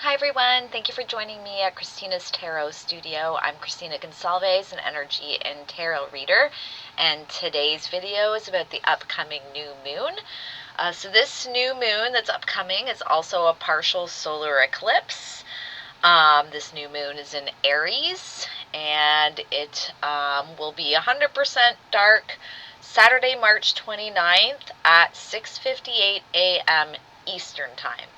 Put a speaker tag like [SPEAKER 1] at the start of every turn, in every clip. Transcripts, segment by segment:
[SPEAKER 1] Hi everyone, thank you for joining me at Christina's Tarot Studio. I'm Christina Gonsalves, an energy and tarot reader, and today's video is about the upcoming new moon. So this new moon that's upcoming is also a partial solar eclipse. This new moon is in Aries, and it will be 100% dark Saturday, March 29th at 6:58 a.m. Eastern Time.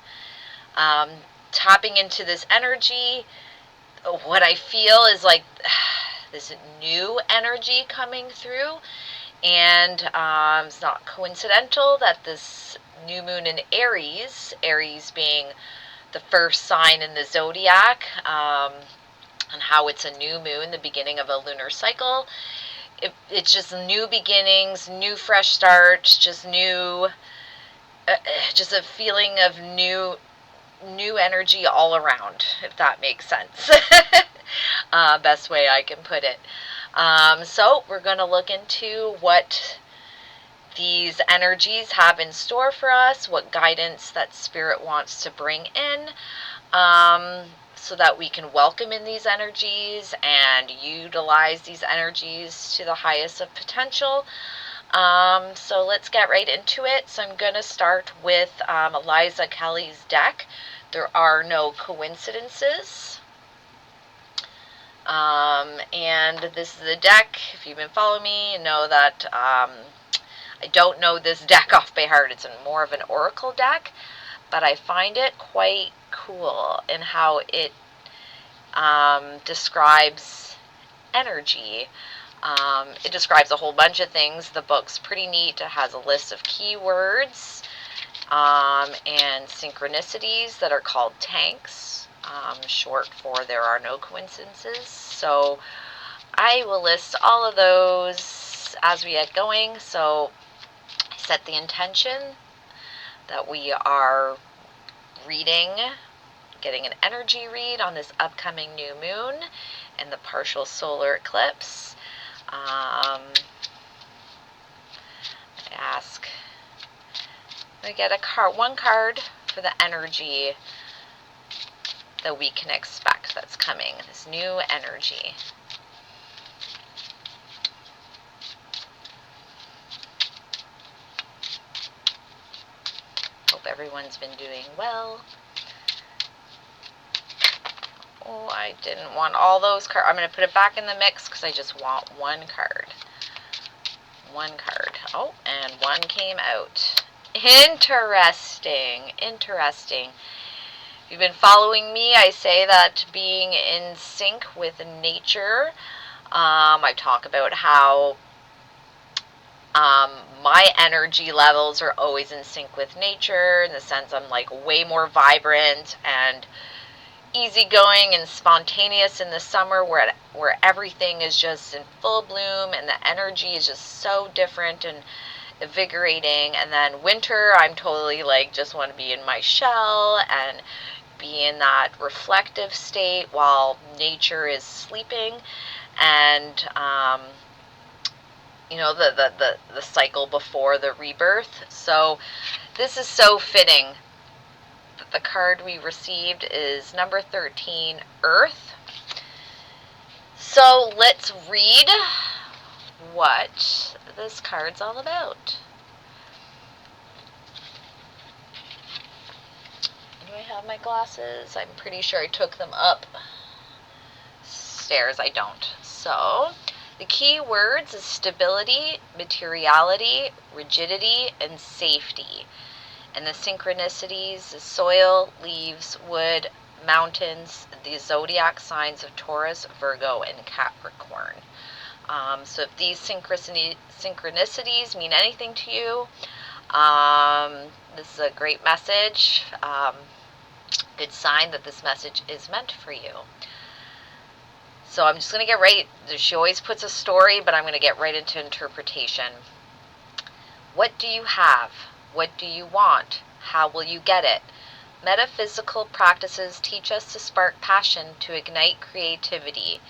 [SPEAKER 1] Tapping into this energy, what I feel is like this new energy coming through, and it's not coincidental that this new moon in Aries being the first sign in the zodiac, and how it's a new moon, the beginning of a lunar cycle. It's just new beginnings, new fresh starts, just a feeling of new energy all around, if that makes sense. Best way I can put it. So we're going to look into what these energies have in store for us, what guidance that Spirit wants to bring in, so that we can welcome in these energies and utilize these energies to the highest of potential. So let's get right into it. So I'm going to start with Eliza Kelly's deck. There are no coincidences. And this is the deck. If you've been following me, you know that I don't know this deck off by heart. It's more of an oracle deck, but I find it quite cool in how it describes energy. It describes a whole bunch of things. The book's pretty neat. It has a list of keywords and synchronicities that are called tanks, short for there are no coincidences. So I will list all of those as we get going. So I set the intention that we are getting an energy read on this upcoming new moon and the partial solar eclipse. I ask, we get one card for the energy that we can expect that's coming, this new energy. Hope everyone's been doing well. Oh, I didn't want all those cards. I'm going to put it back in the mix because I just want one card. One card. Oh, and one came out. Interesting. If you've been following me, I say that being in sync with nature. I talk about how my energy levels are always in sync with nature, in the sense I'm like way more vibrant and easygoing and spontaneous in the summer, where everything is just in full bloom and the energy is just so different and invigorating. And then winter, I'm totally like just want to be in my shell and be in that reflective state while nature is sleeping. And the cycle before the rebirth. So this is so fitting. The card we received is number 13, Earth. So let's read what this card's all about. Do I have my glasses? I'm pretty sure I took them up stairs. I don't. So the key words is stability, materiality, rigidity, and safety. And the synchronicities is soil, leaves, wood, mountains, the zodiac signs of Taurus, Virgo, and Capricorn. So if these synchronicities mean anything to you, this is a great message. Good sign that this message is meant for you. So I'm just going to get right. She always puts a story, but I'm going to get right into interpretation. What do you have? What do you want? How will you get it? Metaphysical practices teach us to spark passion, to ignite creativity,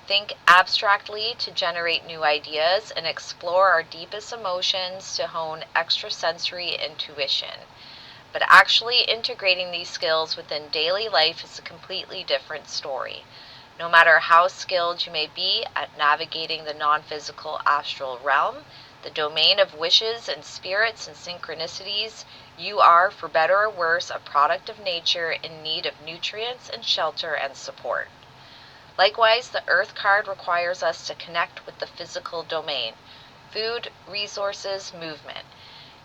[SPEAKER 1] think abstractly to generate new ideas, and explore our deepest emotions to hone extrasensory intuition. but actually integrating these skills within daily life is a completely different story. No matter how skilled you may be at navigating the non-physical astral realm, the domain of wishes and spirits and synchronicities, you are, for better or worse, a product of nature in need of nutrients and shelter and support. Likewise, the Earth card requires us to connect with the physical domain, food, resources, movement,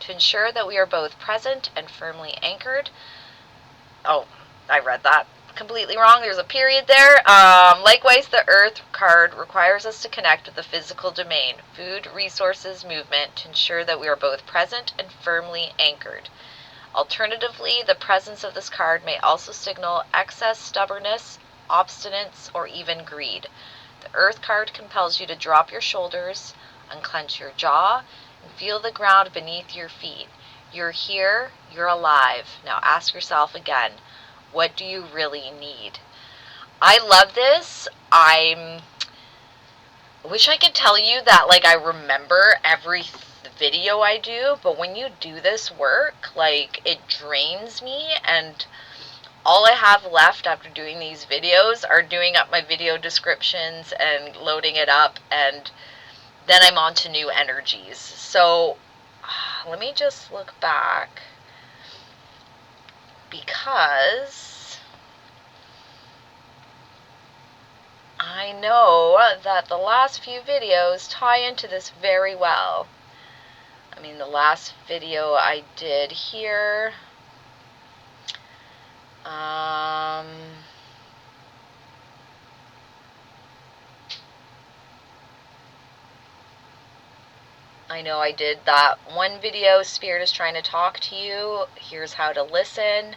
[SPEAKER 1] to ensure that we are both present and firmly anchored. Oh, I read that completely wrong. There's a period there. Likewise, the Earth card requires us to connect with the physical domain, food, resources, movement, to ensure that we are both present and firmly anchored. Alternatively, the presence of this card may also signal excess stubbornness, obstinance, or even greed. The Earth card compels you to drop your shoulders, unclench your jaw, and feel the ground beneath your feet. You're here, you're alive. Now ask yourself again, what do you really need? I love this. I wish I could tell you that, like, I remember every video I do, but when you do this work, like, it drains me, and all I have left after doing these videos are doing up my video descriptions and loading it up, and then I'm on to new energies. So let me just look back, because I know that the last few videos tie into this very well. I mean, the last video I did here, I know I did that one video, Spirit is trying to talk to you, here's how to listen.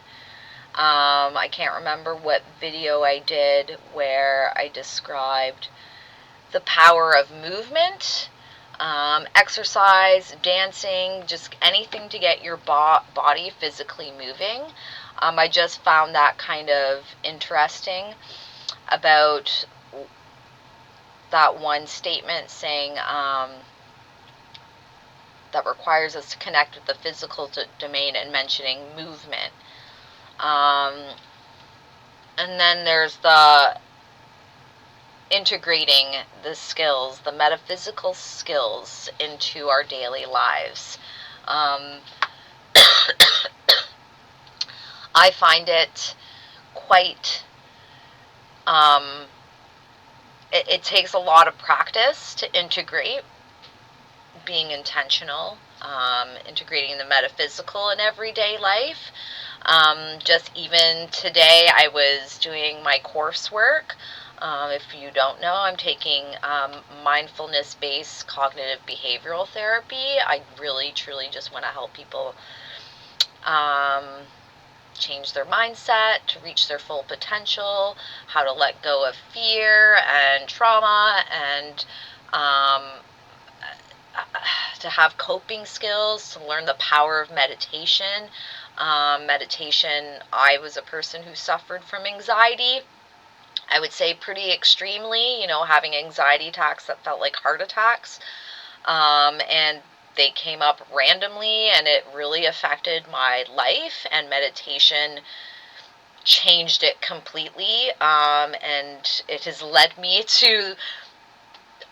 [SPEAKER 1] I can't remember what video I did where I described the power of movement, exercise, dancing, just anything to get your body physically moving. I just found that kind of interesting about that one statement saying that requires us to connect with the physical domain and mentioning movement. And then there's the integrating the skills, the metaphysical skills, into our daily lives. I find it quite, it takes a lot of practice to integrate being intentional, integrating the metaphysical in everyday life. Just even today, I was doing my coursework. If you don't know, I'm taking mindfulness-based cognitive behavioral therapy. I really, truly just want to help people change their mindset to reach their full potential, how to let go of fear and trauma, and to have coping skills, to learn the power of meditation. Meditation, I was a person who suffered from anxiety. I would say pretty extremely, having anxiety attacks that felt like heart attacks. And they came up randomly, and it really affected my life, and meditation changed it completely. And it has led me to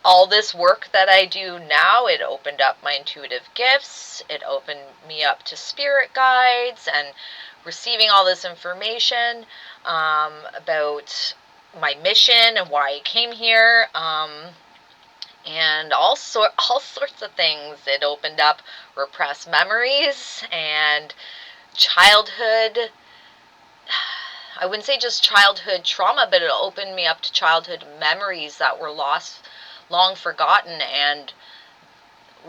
[SPEAKER 1] all this work that I do now. It opened up my intuitive gifts. It opened me up to spirit guides and receiving all this information about my mission and why I came here, and all sorts of things. It opened up repressed memories and childhood. I wouldn't say just childhood trauma, but it opened me up to childhood memories that were lost, long forgotten, and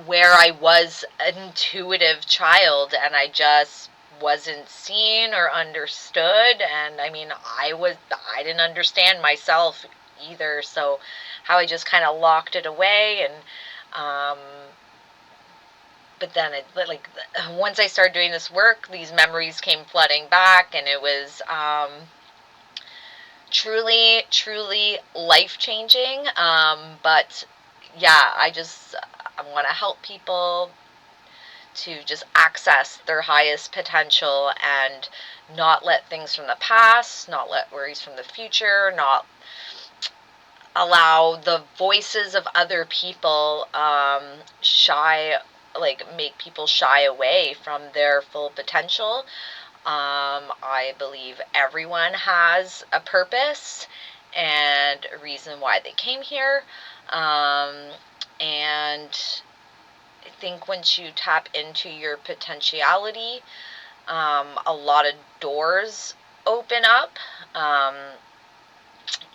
[SPEAKER 1] where I was an intuitive child and I just wasn't seen or understood. And I mean, I didn't understand myself either, so how I just kind of locked it away. And but then once I started doing this work, these memories came flooding back, and it was truly life-changing. But yeah, I want to help people to just access their highest potential and not let things from the past, not let worries from the future, not allow the voices of other people make people shy away from their full potential. I believe everyone has a purpose and a reason why they came here. And I think once you tap into your potentiality, a lot of doors open up.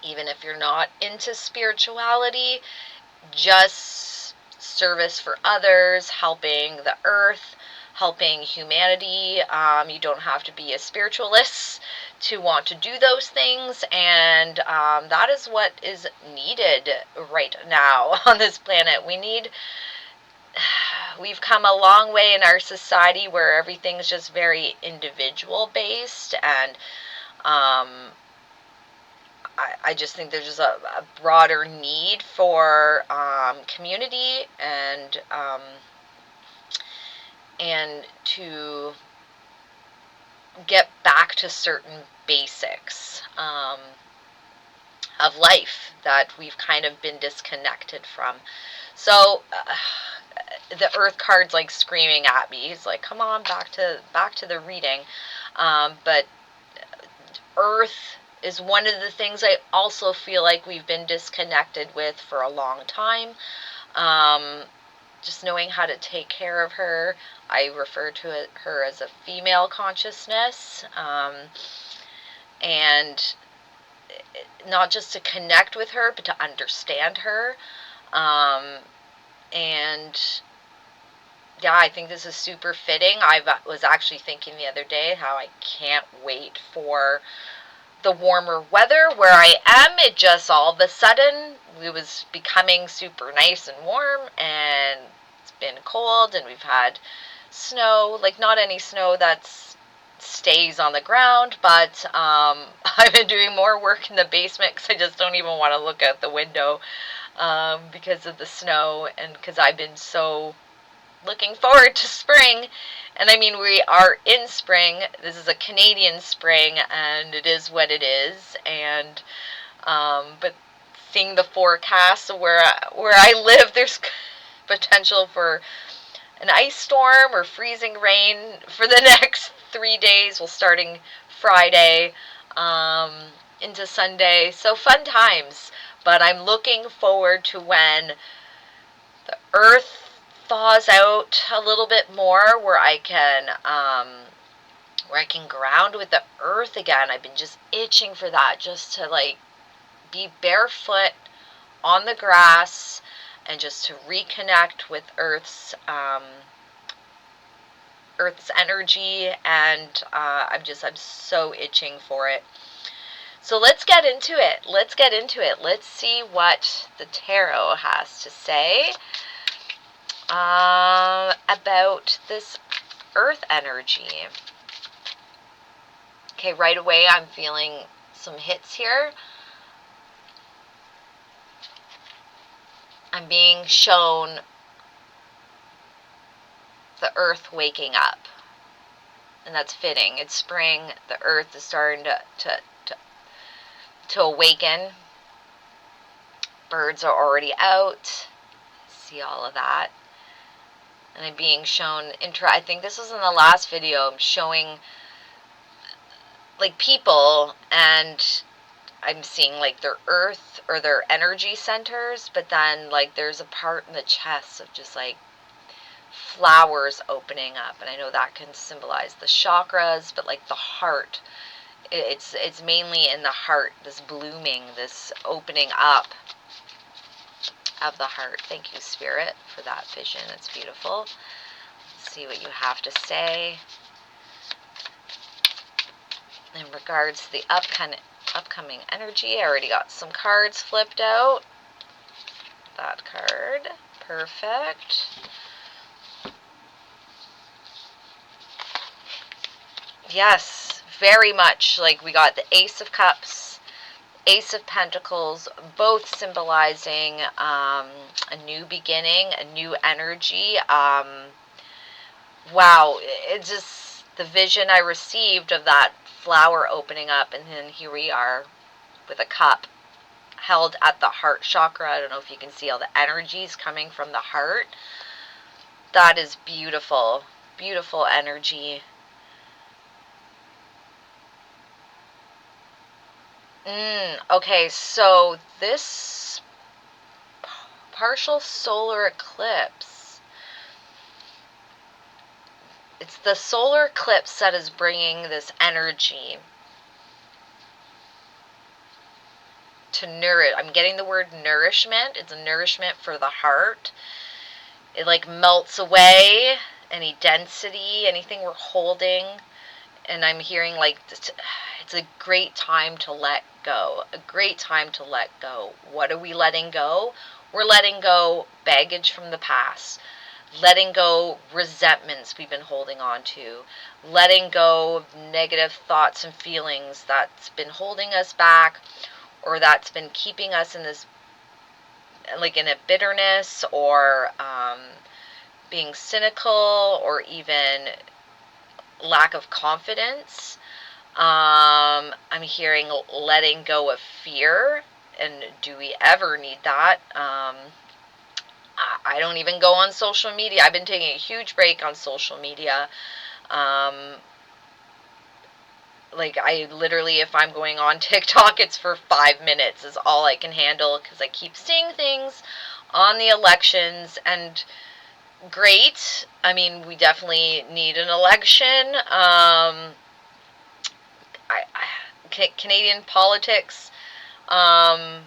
[SPEAKER 1] Even if you're not into spirituality, just service for others, helping the earth, helping humanity. You don't have to be a spiritualist to want to do those things, and that is what is needed right now on this planet. We've come a long way in our society where everything's just very individual based, and I just think there's just a broader need for community and to get back to certain basics of life that we've kind of been disconnected from. So the Earth card's like screaming at me. He's like, "Come on, back to the reading." But Earth is one of the things I also feel like we've been disconnected with for a long time. Just knowing how to take care of her. I refer to her as a female consciousness, and not just to connect with her, but to understand her. And yeah, I think this is super fitting. I was actually thinking the other day how I can't wait for the warmer weather where I am. It just all of a sudden it was becoming super nice and warm, and it's been cold, and we've had snow, like not any snow that's stays on the ground, but I've been doing more work in the basement because I just don't even want to look out the window because of the snow, and because I've been so looking forward to spring. And I mean, we are in spring. This is a Canadian spring, and it is what it is. And but seeing the forecast of where I live, there's potential for an ice storm or freezing rain for the next 3 days. Well, starting Friday into Sunday. So fun times. But I'm looking forward to when the earth thaws out a little bit more, where I can ground with the earth again. I've been just itching for that, just to like be barefoot on the grass and just to reconnect with Earth's energy, and I'm so itching for it. So let's get into it. Let's see what the tarot has to say about this earth energy. Okay, right away I'm feeling some hits here. I'm being shown the earth waking up. And that's fitting. It's spring. The earth is starting to awaken. Birds are already out. See all of that. And I'm being shown I think this was in the last video. I'm showing like people, and I'm seeing like their earth or their energy centers, but then like there's a part in the chest of just like flowers opening up, and I know that can symbolize the chakras, but like the heart, it's mainly in the heart, this blooming, this opening up of the heart. Thank you, Spirit, for that vision. It's beautiful. Let's see what you have to say in regards to the upcoming energy. I already got some cards flipped out. That card, perfect. Yes, very much. Like we got the Ace of Cups, Ace of Pentacles, both symbolizing a new beginning, a new energy. wow, it just, the vision I received of that flower opening up, and then here we are with a cup held at the heart chakra. I don't know if you can see all the energies coming from the heart. That is beautiful, beautiful energy. Okay, so this partial solar eclipse, it's the solar eclipse that is bringing this energy to nourish. I'm getting the word nourishment. It's a nourishment for the heart. It like melts away any density, anything we're holding. And I'm hearing like it's a great time to let go. A great time to let go. What are we letting go? We're letting go baggage from the past. Letting go resentments we've been holding on to. Letting go of negative thoughts and feelings that's been holding us back, or that's been keeping us in this, like in a bitterness, or being cynical, or even lack of confidence. I'm hearing letting go of fear, and do we ever need that? I don't even go on social media. I've been taking a huge break on social media. Like, I literally, if I'm going on TikTok, it's for 5 minutes is all I can handle, because I keep seeing things on the elections, and great. I mean, we definitely need an election. Canadian politics, I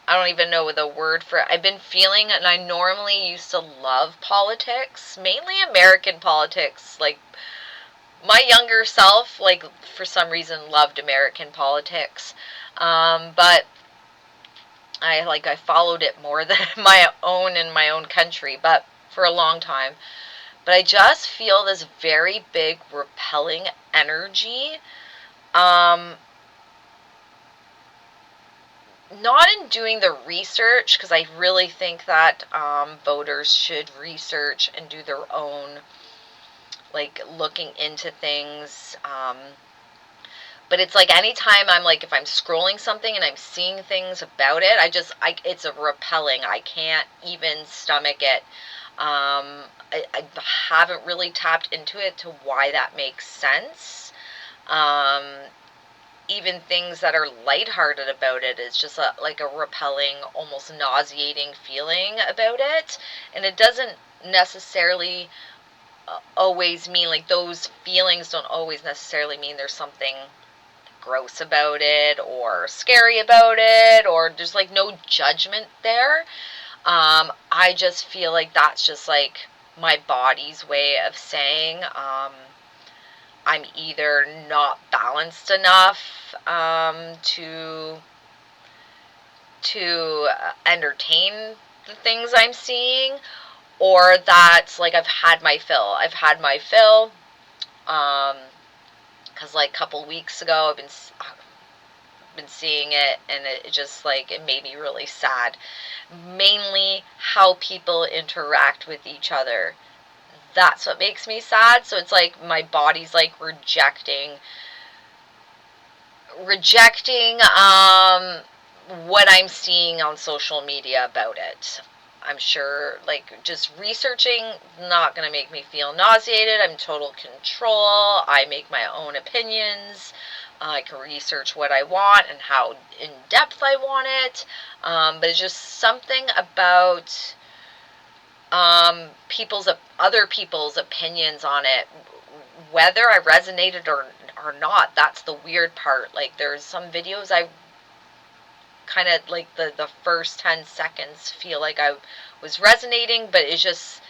[SPEAKER 1] don't even know the word for it. I've been feeling, and I normally used to love politics, mainly American politics. Like, my younger self, like, for some reason, loved American politics. But I followed it more than my own in my own country, but for a long time. But I just feel this very big repelling energy. Not in doing the research, because I really think that voters should research and do their own, like, looking into things. But it's like anytime I'm like, if I'm scrolling something and I'm seeing things about it, it's a repelling. I can't even stomach it. I haven't really tapped into it to why that makes sense. Even things that are lighthearted about it is just like a repelling, almost nauseating feeling about it. And it doesn't necessarily always mean, like, those feelings don't always necessarily mean there's something gross about it or scary about it, or there's like no judgment there. I just feel like that's just like my body's way of saying, I'm either not balanced enough to entertain the things I'm seeing, or that, like, I've had my fill. I've had my fill. Because like a couple weeks ago, I've been seeing it, and it just, like, it made me really sad. Mainly how people interact with each other. That's what makes me sad. So it's like my body's like rejecting what I'm seeing on social media about it. I'm sure, like, just researching not going to make me feel nauseated. I'm in total control. I make my own opinions. I can research what I want and how in depth I want it. But it's just something about other people's opinions on it, whether I resonated or not. That's the weird part. Like, there's some videos I kind of, like, the first 10 seconds feel like I was resonating, but it's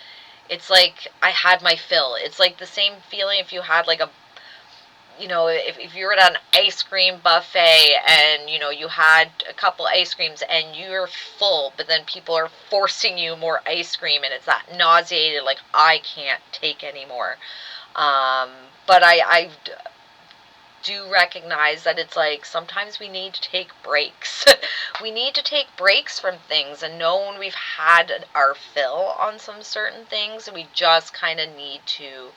[SPEAKER 1] like I had my fill. It's like the same feeling if you had, like, if you were at an ice cream buffet, and you had a couple ice creams and you're full, but then people are forcing you more ice cream, and it's that nauseated, like, I can't take anymore. But I do recognize that it's like sometimes we need to take breaks. We need to take breaks from things and know when we've had our fill on some certain things, and we just kind of need to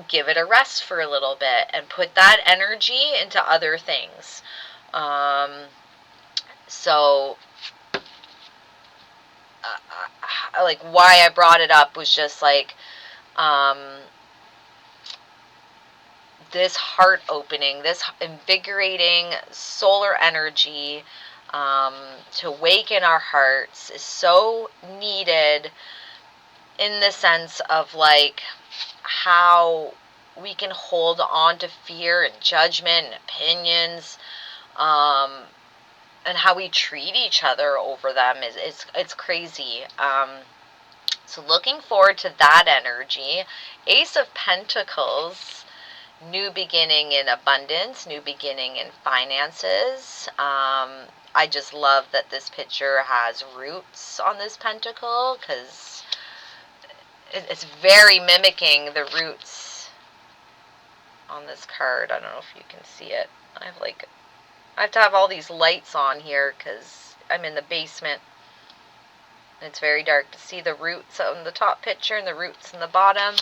[SPEAKER 1] give it a rest for a little bit and put that energy into other things. So like why I brought it up was just like this heart opening, this invigorating solar energy to awaken our hearts is so needed, in the sense of like how we can hold on to fear and judgment and opinions, and how we treat each other over them it's crazy. So looking forward to that energy. Ace of Pentacles, new beginning in abundance, new beginning in finances. I just love that this picture has roots on this pentacle, because it's very mimicking the roots on this card. I don't know if you can see it. I have to have all these lights on here because I'm in the basement. It's very dark to see the roots on the top picture and the roots in the bottom.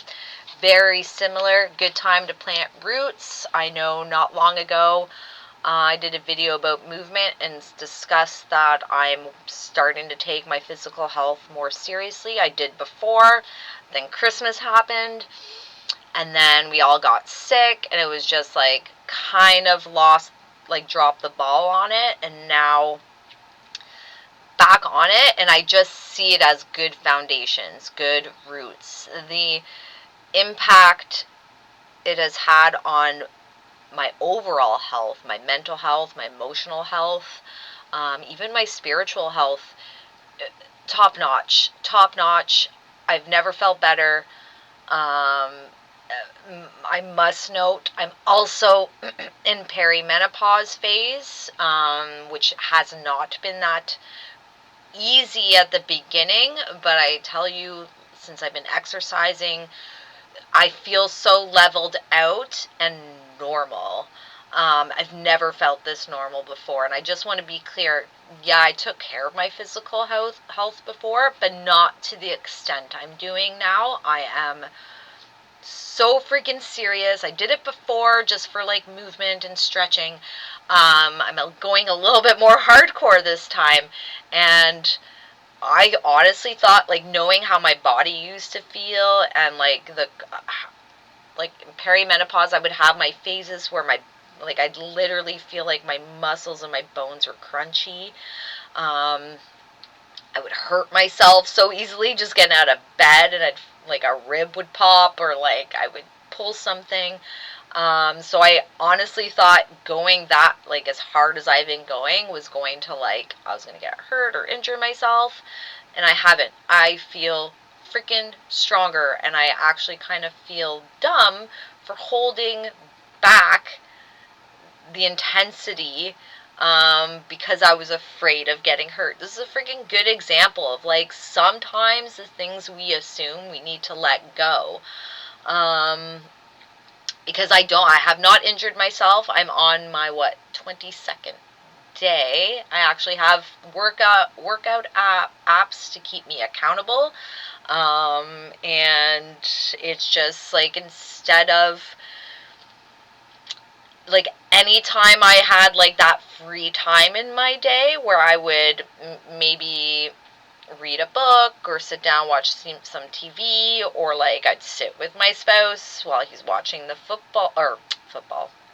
[SPEAKER 1] Very similar. Good time to plant roots. I know not long ago I did a video about movement and discussed that I'm starting to take my physical health more seriously. I did before. Then Christmas happened. And then we all got sick. And it was just like kind of dropped the ball on it. And now back on it, and I just see it as good foundations, good roots. The impact it has had on my overall health, my mental health, my emotional health, even my spiritual health, top notch. I've never felt better. I must note, I'm also in perimenopause phase, which has not been that easy at the beginning, but I tell you, since I've been exercising, I feel so leveled out and normal. I've never felt this normal before, and I just want to be clear. Yeah, I took care of my physical health before, but not to the extent I'm doing now. I am so freaking serious. I did it before just for like movement and stretching. I'm going a little bit more hardcore this time, and I honestly thought, like, knowing how my body used to feel, and like perimenopause, I would have my phases where I'd literally feel like my muscles and my bones were crunchy. I would hurt myself so easily just getting out of bed, and a rib would pop, or like I would pull something. So I honestly thought going that, like, as hard as I've been going was going to, like, I was going to get hurt or injure myself, and I haven't. I feel freaking stronger, and I actually kind of feel dumb for holding back the intensity, because I was afraid of getting hurt. This is a freaking good example of, like, sometimes the things we assume we need to let go. Because I have not injured myself. I'm on my 22nd day. I actually have workout apps to keep me accountable. And it's just like, instead of like anytime I had like that free time in my day where I would maybe read a book or sit down, watch some TV, or like I'd sit with my spouse while he's watching the football,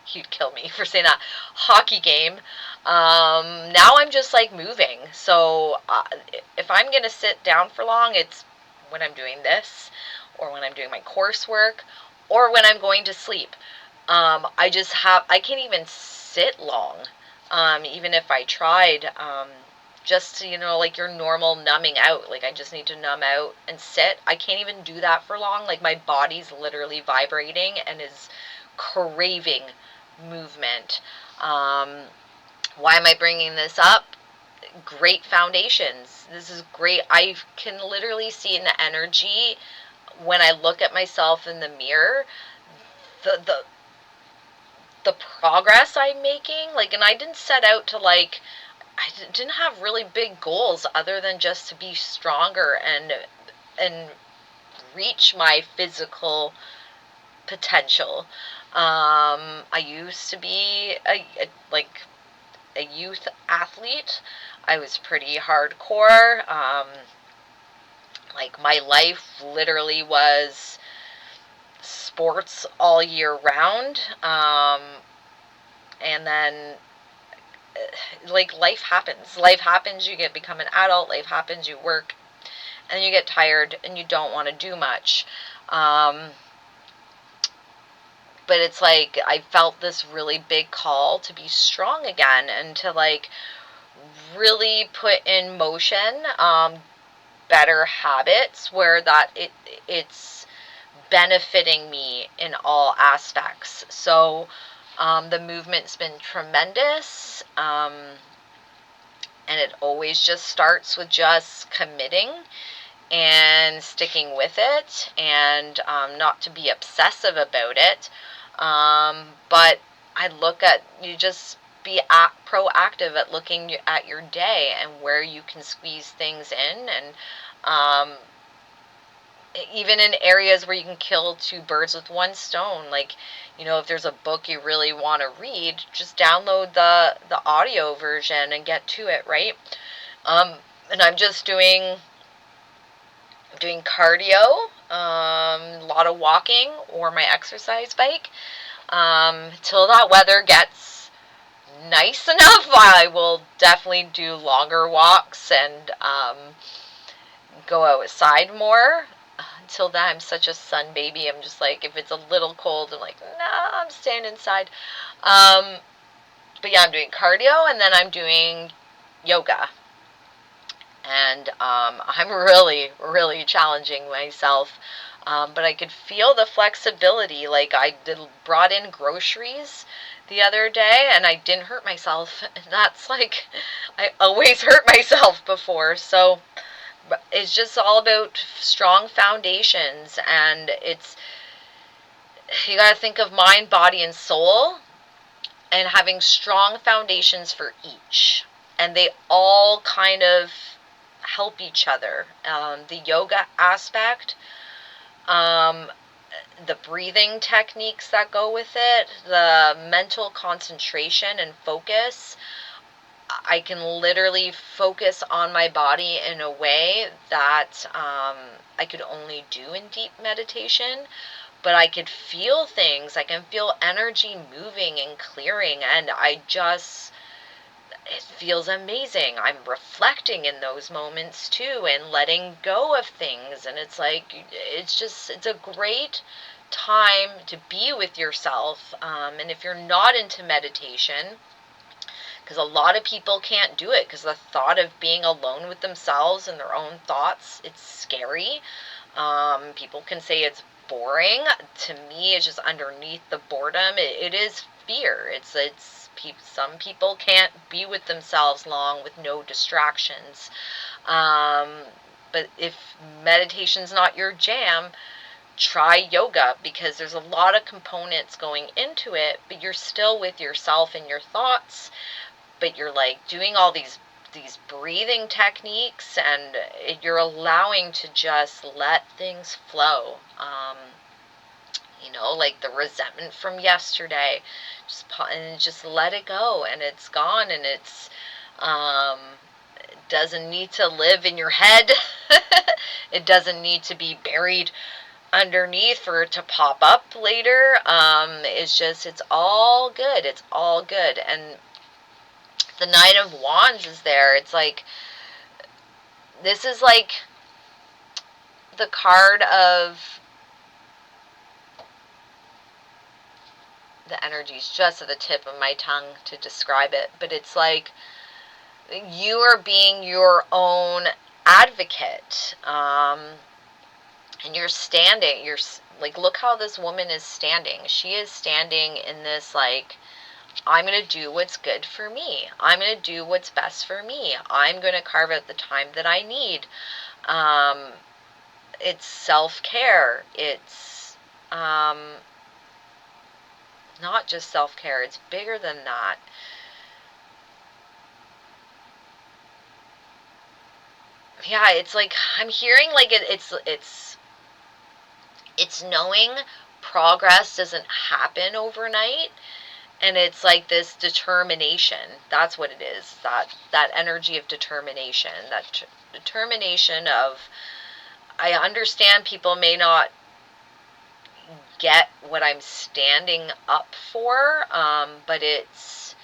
[SPEAKER 1] he'd kill me for saying that, hockey game. Now I'm just like moving. So if I'm going to sit down for long, it's when I'm doing this, or when I'm doing my coursework, or when I'm going to sleep. I can't even sit long, even if I tried, just to, like your normal numbing out. Like, I just need to numb out and sit. I can't even do that for long. Like, my body's literally vibrating and is craving movement. Why am I bringing this up? Great foundations. This is great. I can literally see in the energy when I look at myself in the mirror, the the progress I'm making. Like, and I didn't set out to, like, I didn't have really big goals other than just to be stronger and reach my physical potential. I used to be a youth athlete. I was pretty hardcore. Like, my life literally was sports all year round. And then, like, life happens. Life happens. You become an adult. Life happens. You work, and you get tired, and you don't want to do much. But it's like I felt this really big call to be strong again and to, like, really put in motion better habits where that it's benefiting me in all aspects. So the movement's been tremendous, and it always just starts with just committing and sticking with it, and not to be obsessive about it. But I look at you just be proactive at looking at your day and where you can squeeze things in, and even in areas where you can kill two birds with one stone. Like, if there's a book you really want to read, just download the audio version and get to it, right? And I'm just doing cardio, a lot of walking, or my exercise bike, till that weather gets nice enough. I will definitely do longer walks and go outside more. Until then, I'm such a sun baby. I'm just like, if it's a little cold, I'm like, nah, I'm staying inside. But yeah, I'm doing cardio, and then I'm doing yoga. And I'm really, really challenging myself. But I could feel the flexibility. Like, I brought in groceries the other day, and I didn't hurt myself. And that's like, I always hurt myself before. So it's just all about strong foundations. And you got to think of mind, body, and soul, and having strong foundations for each. And they all kind of help each other. The yoga aspect, the breathing techniques that go with it, the mental concentration and focus. I can literally focus on my body in a way that I could only do in deep meditation. But I could feel things. I can feel energy moving and clearing, and it feels amazing. I'm reflecting in those moments too and letting go of things. And it's like, it's a great time to be with yourself. And if you're not into meditation, because a lot of people can't do it because the thought of being alone with themselves and their own thoughts, it's scary. People can say it's boring. To me, it's just underneath the boredom. It is fear. Some people can't be with themselves long with no distractions. But if meditation's not your jam, try yoga, because there's a lot of components going into it, but you're still with yourself and your thoughts, but you're like doing all these breathing techniques, and you're allowing to just let things flow. Like the resentment from yesterday, just let it go, and it's gone, and it doesn't need to live in your head. It doesn't need to be buried underneath for it to pop up later. It's all good. It's all good. And the Knight of Wands is there. It's like, this is like the card of the energy's just at the tip of my tongue to describe it, but it's like you are being your own advocate, and you're like, look how this woman is standing. She is standing in this, like, I'm going to do what's good for me. I'm going to do what's best for me. I'm going to carve out the time that I need. It's self-care. It's not just self-care. It's bigger than that. Yeah, it's like I'm hearing like it's knowing progress doesn't happen overnight, and it's like this determination. That's what it is. That energy of determination, determination of, I understand people may not get what I'm standing up for, but it's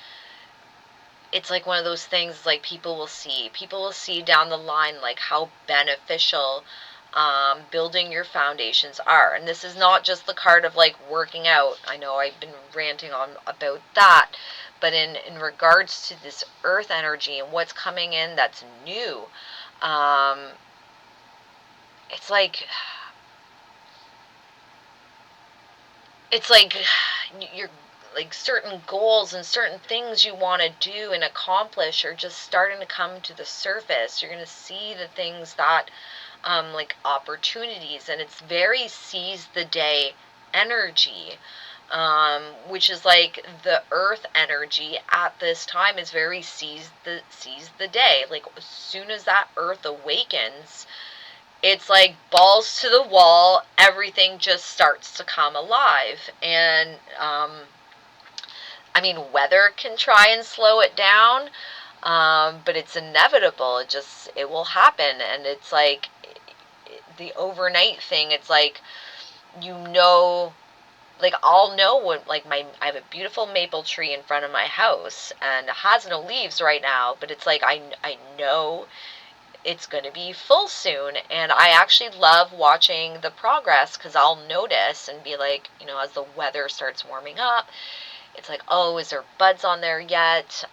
[SPEAKER 1] like one of those things, like people will see down the line like how beneficial building your foundations are. And this is not just the card of like working out. I know I've been ranting on about that, but in regards to this earth energy and what's coming in that's new, um, it's like it's like you're like certain goals and certain things you want to do and accomplish are just starting to come to the surface. You're going to see the things that like opportunities, and it's very seize the day energy, which is like the earth energy at this time is very seize the day. Like as soon as that earth awakens, it's like balls to the wall, everything just starts to come alive. And I mean, weather can try and slow it down, but it's inevitable. It will happen. And it's like the overnight thing, it's like, you know, like I'll know when, like I have a beautiful maple tree in front of my house and it has no leaves right now, but it's like I know it's going to be full soon. And I actually love watching the progress, because I'll notice and be like, as the weather starts warming up, it's like, oh, is there buds on there yet?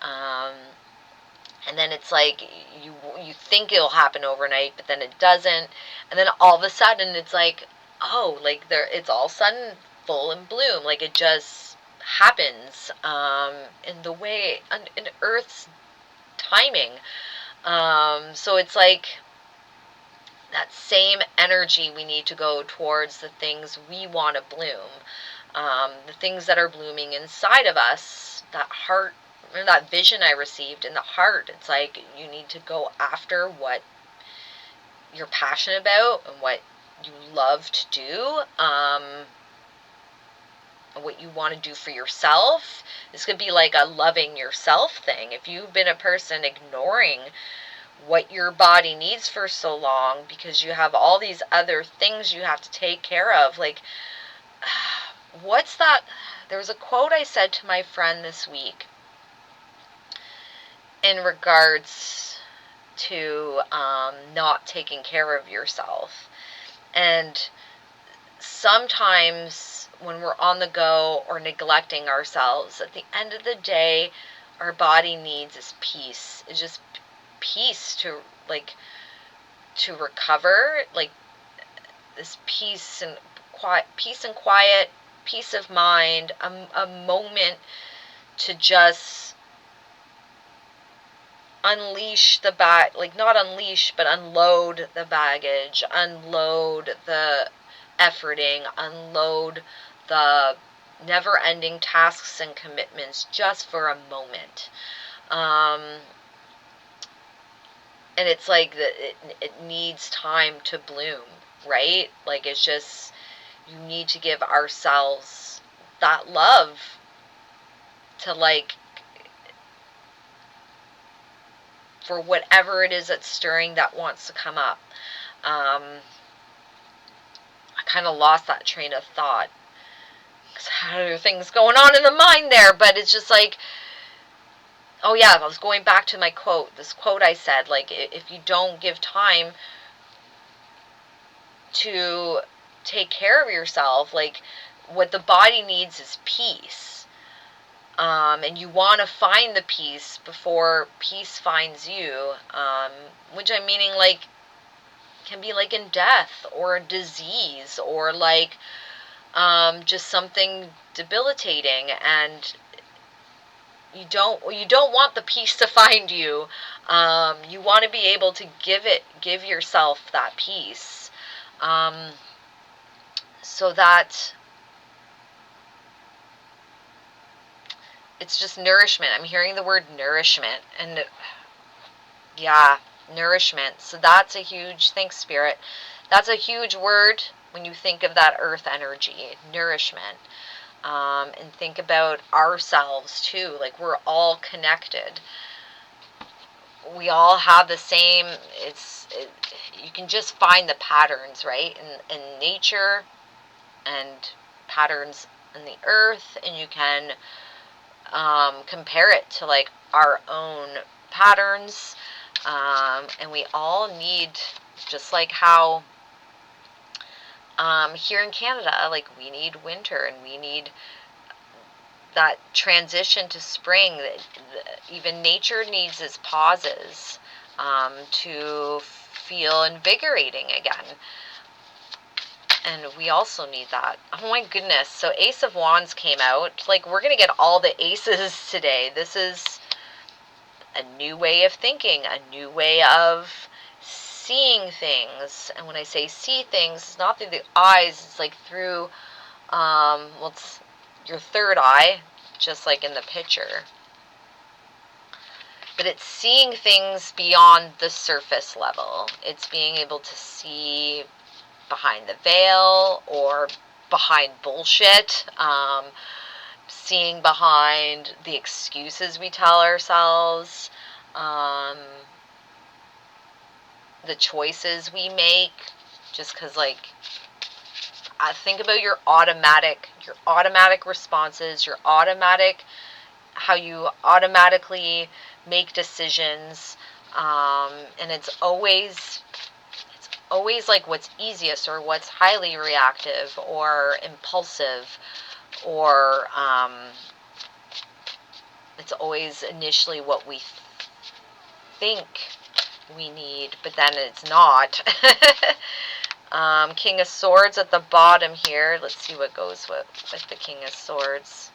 [SPEAKER 1] And then it's like you think it'll happen overnight, but then it doesn't. And then all of a sudden it's like, oh, like it's all of a sudden full in bloom. Like it just happens in the way, in Earth's timing. So it's like that same energy we need to go towards the things we want to bloom, the things that are blooming inside of us, that heart, or that vision I received in the heart. It's like you need to go after what you're passionate about and what you love to do, what you want to do for yourself. This could be like a loving yourself thing. If you've been a person ignoring what your body needs for so long because you have all these other things you have to take care of, like, what's that? There was a quote I said to my friend this week in regards to not taking care of yourself. And sometimes when we're on the go or neglecting ourselves, at the end of the day, our body needs is peace. It's just peace to, like, to recover, like this peace and quiet, peace of mind, a moment to just unleash the like not unleash, but unload the baggage, unload the efforting, unload the never-ending tasks and commitments just for a moment. And it's like it needs time to bloom, right? Like it's just, you need to give ourselves that love to, like, for whatever it is that's stirring that wants to come up. I kind of lost that train of thought because other things going on in the mind there, but it's just like, oh yeah, I was going back to my quote, this quote I said, like, if you don't give time to take care of yourself, like, what the body needs is peace. And you want to find the peace before peace finds you, which I'm meaning, like, can be like in death or a disease or like just something debilitating, and you don't want the peace to find you. You want to be able to give yourself that peace, so that it's just nourishment. I'm hearing the word nourishment, and yeah, nourishment. So that's a huge, thanks Spirit. That's a huge word when you think of that earth energy, nourishment. And think about ourselves too. Like, we're all connected. We all have the same, you can just find the patterns, right? In nature, and patterns in the earth, and you can compare it to like our own patterns. And we all need, just like how here in Canada, like, we need winter, and we need that transition to spring. Even nature needs its pauses to feel invigorating again. And we also need that. Oh my goodness. So Ace of Wands came out. Like, we're going to get all the aces today. This is a new way of thinking, a new way of seeing things. And when I say see things, it's not through the eyes, it's like through, well, it's your third eye, just like in the picture. But it's seeing things beyond the surface level. It's being able to see behind the veil, or behind bullshit, seeing behind the excuses we tell ourselves, the choices we make, just because, like, I think about your automatic responses, your automatic, how you automatically make decisions, and it's always like what's easiest, or what's highly reactive or impulsive, or it's always initially what we think we need, but then it's not. King of Swords at the bottom here. Let's see what goes with the King of Swords.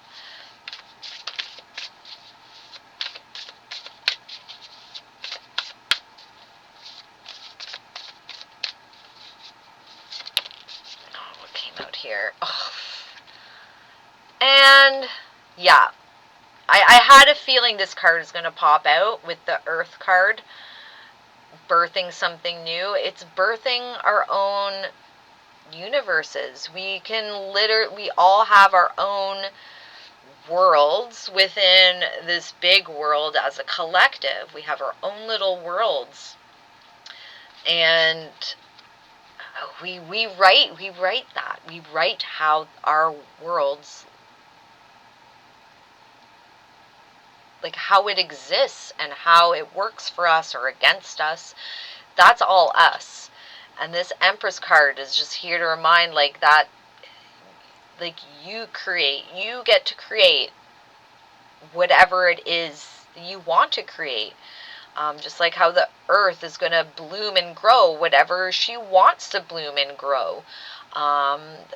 [SPEAKER 1] Oh, what came out here? Oh. And yeah, I had a feeling this card is going to pop out with the Earth card. Birthing something new. It's birthing our own universes. We all have our own worlds within this big world as a collective. We have our own little worlds. And we write that. We write how our worlds, like how it exists and how it works for us or against us. That's all us. And this Empress card is just here to remind, like, that, like, you get to create whatever it is you want to create. Just like how the earth is going to bloom and grow whatever she wants to bloom and grow.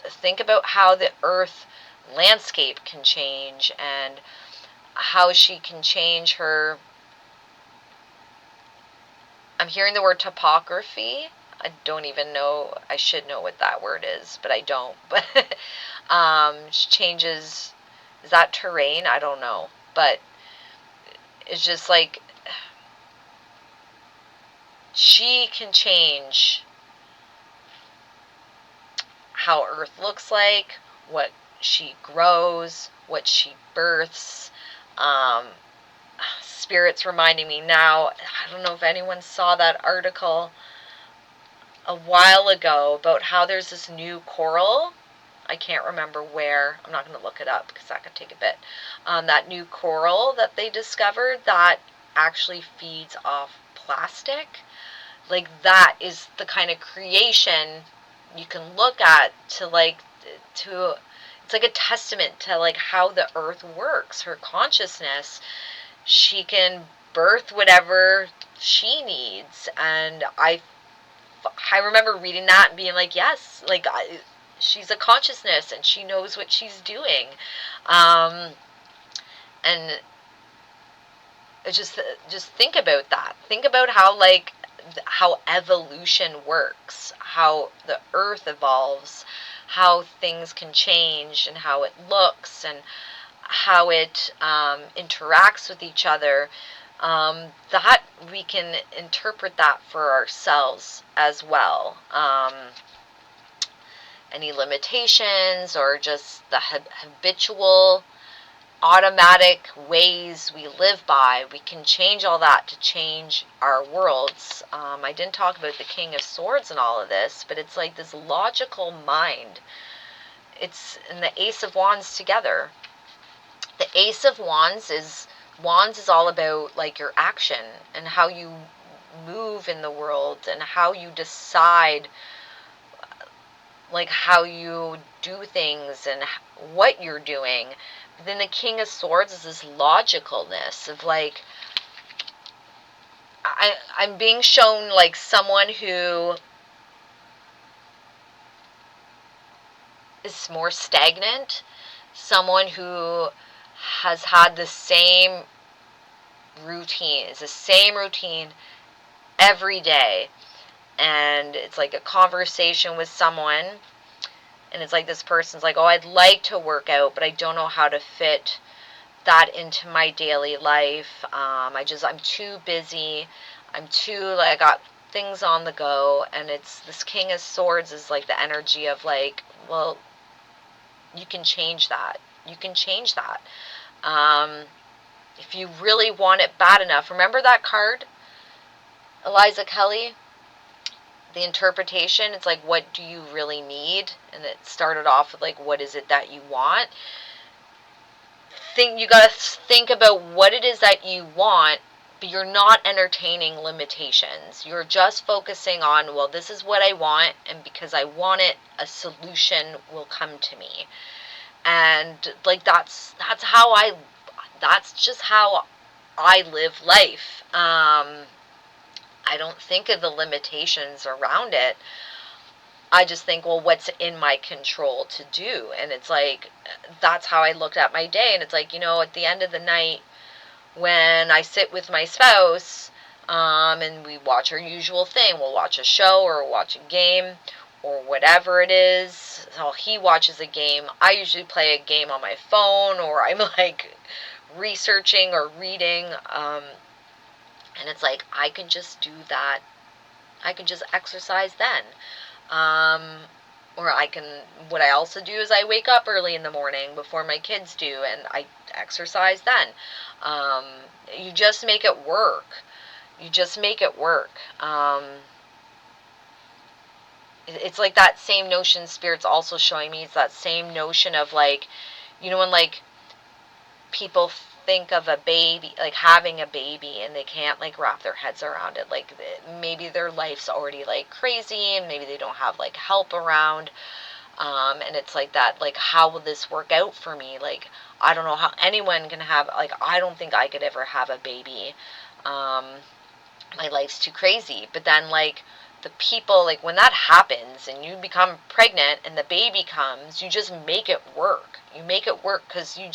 [SPEAKER 1] Think about how the earth landscape can change, and how she can change her. I'm hearing the word topography. I don't even know. I should know what that word is, but I don't. But she changes. Is that terrain? I don't know. But it's just like she can change how Earth looks like, what she grows, what she births. Spirit's reminding me now, I don't know if anyone saw that article a while ago about how there's this new coral. I can't remember where. I'm not going to look it up because that could take a bit. That new coral that they discovered that actually feeds off plastic. Like, that is the kind of creation you can look at to it's like a testament to like how the earth works, her consciousness. She can birth whatever she needs. And I remember reading that and being like, yes, like, she's a consciousness and she knows what she's doing. And just think about that. Think about how evolution works, how the earth evolves, how things can change, and how it looks, and how it interacts with each other, that we can interpret that for ourselves as well. Any limitations or just the habitual automatic ways we live by, we can change all that to change our worlds. I didn't talk about the King of Swords and all of this, but it's like this logical mind. It's in the Ace of Wands together. The Ace of Wands is all about like your action and how you move in the world and how you decide, like how you do things and what you're doing. But then the King of Swords is this logicalness of like, I'm being shown like someone who is more stagnant, someone who has had the same routine, it's the same routine every day. And it's like a conversation with someone, and it's like this person's like, oh, I'd like to work out, but I don't know how to fit that into my daily life. I'm too busy. I got things on the go. And it's this King of Swords is like the energy of like, well, you can change that. You can change that. If you really want it bad enough. Remember that card, Eliza Kelly? The interpretation, it's like, what do you really need? And it started off with like, what is it that you want? You got to think about what it is that you want, but you're not entertaining limitations. You're just focusing on, well, this is what I want, and because I want it, a solution will come to me. And like that's just how I live life. I don't think of the limitations around it. I just think, well, what's in my control to do? And it's like, that's how I looked at my day. And it's like, at the end of the night, when I sit with my spouse, and we watch our usual thing, we'll watch a show or watch a game or whatever it is. So he watches a game. I usually play a game on my phone, or I'm like researching or reading. And it's like, I can just do that. I can just exercise then. Or what I also do is I wake up early in the morning before my kids do, and I exercise then. You just make it work. You just make it work. It's like that same notion Spirit's also showing me. It's that same notion of like, when like people think of a baby, like having a baby, and they can't like wrap their heads around it. Like maybe their life's already like crazy, and maybe they don't have like help around. And it's like that, like, how will this work out for me? Like, I don't know how anyone can have, like, I don't think I could ever have a baby. My life's too crazy. But then, like, the people, like, when that happens and you become pregnant and the baby comes, you just make it work. You make it work because you